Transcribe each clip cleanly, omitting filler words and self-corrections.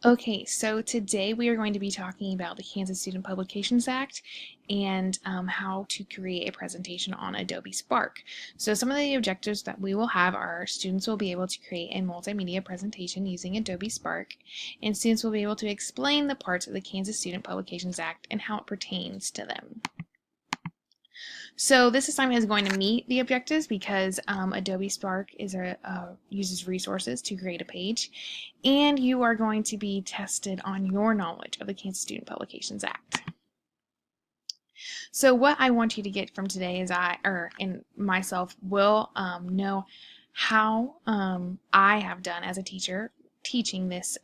Okay, so today we are going to be talking about the Kansas Student Publications Act and how to create a presentation on Adobe Spark. So some of the objectives that we will have are students will be able to create a multimedia presentation using Adobe Spark, and students will be able to explain the parts of the Kansas Student Publications Act and how it pertains to them. So this assignment is going to meet the objectives because Adobe Spark uses resources to create a page, and you are going to be tested on your knowledge of the Kansas Student Publications Act. So what I want you to get from today is and myself will know how I have done as a teacher teaching this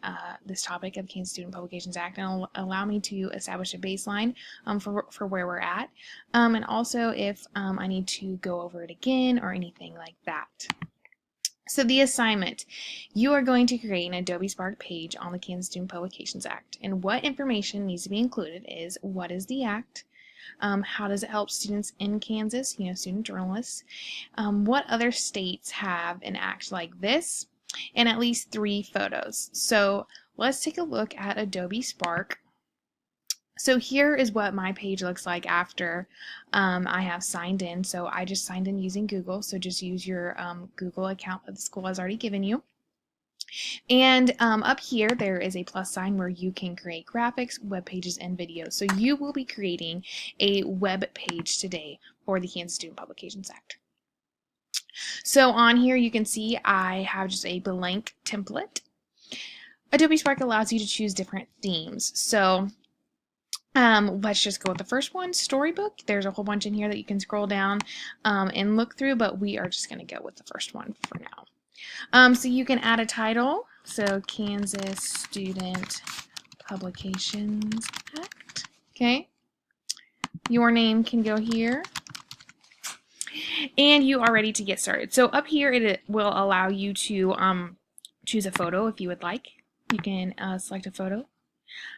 topic of the Kansas Student Publications Act, and it'll allow me to establish a baseline for where we're at, and also if I need to go over it again or anything like that. So the assignment, you are going to create an Adobe Spark page on the Kansas Student Publications Act, and what information needs to be included is what is the act, how does it help students in Kansas, student journalists, what other states have an act like this, and at least 3 photos. So let's take a look at Adobe Spark. So here is what my page looks like after I have signed in. So I just signed in using Google, so just use your Google account that the school has already given you. And up here there is a plus sign where you can create graphics, web pages, and videos. So you will be creating a web page today for the Kansas Student Publications Act. So on here you can see I have just a blank template. Adobe Spark allows you to choose different themes. So let's just go with the first one, storybook. There's a whole bunch in here that you can scroll down and look through, but we are just going to go with the first one for now. So you can add a title. So Kansas Student Publications Act. Okay. Your name can go here. And you are ready to get started. So up here it will allow you to choose a photo if you would like. You can select a photo.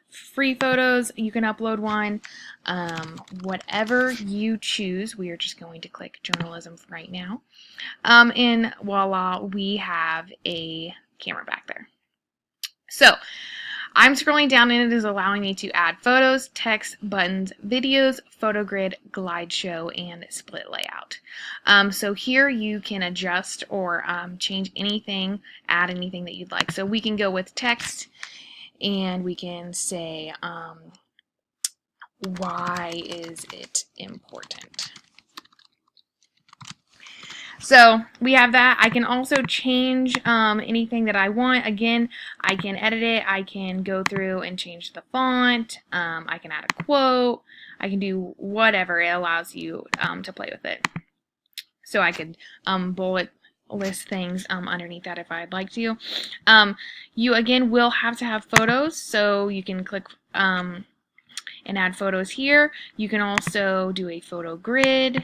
Free photos, you can upload one. Whatever you choose, we are just going to click journalism right now. And voila, we have a camera back there. So I'm scrolling down and it is allowing me to add photos, text, buttons, videos, photo grid, glide show, and split layout. So here you can adjust or change anything, add anything that you'd like. So we can go with text and we can say, why is it important? So we have that. I can also change anything that I want. Again, I can edit it. I can go through and change the font. I can add a quote. I can do whatever. It allows you to play with it. So I could bullet list things underneath that if I'd like to. You again will have to have photos, so you can click and add photos here. You can also do a photo grid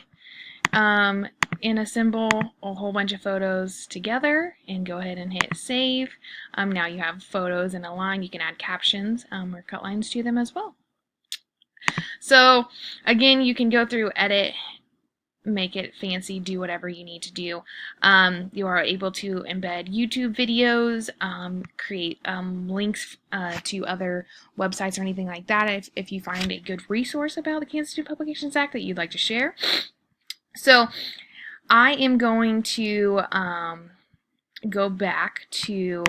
and assemble a whole bunch of photos together and go ahead and hit save. Now you have photos in a line. You can add captions or cut lines to them as well. So again, you can go through, edit, make it fancy, do whatever you need to do. You are able to embed YouTube videos, create links to other websites or anything like that if you find a good resource about the Kansas Student Publications Act that you'd like to share. So I am going to go back to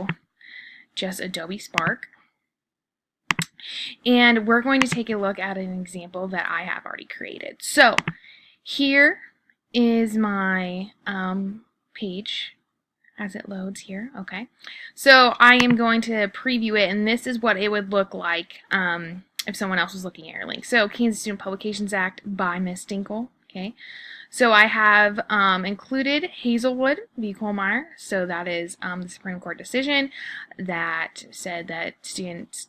just Adobe Spark, and we're going to take a look at an example that I have already created. So here is my page as it loads here. Okay, so I am going to preview it, and this is what it would look like if someone else was looking at your link. So Kansas Student Publications Act by Ms. Dinkle. Okay, so I have included Hazelwood v. Kohlmeyer. So that is the Supreme Court decision that said that students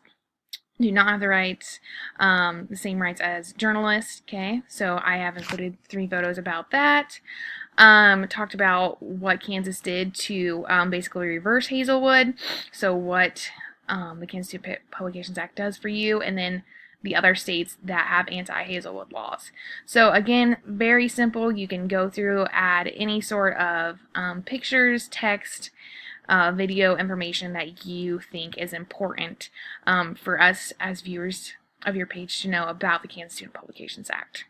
do not have the same rights as journalists. Okay, so I have included 3 photos about that. Talked about what Kansas did to basically reverse Hazelwood. So what the Kansas Student Publications Act does for you, and then the other states that have anti-Hazelwood laws. So again, very simple. You can go through, add any sort of pictures, text, video information that you think is important for us as viewers of your page to know about the Kansas Student Publications Act.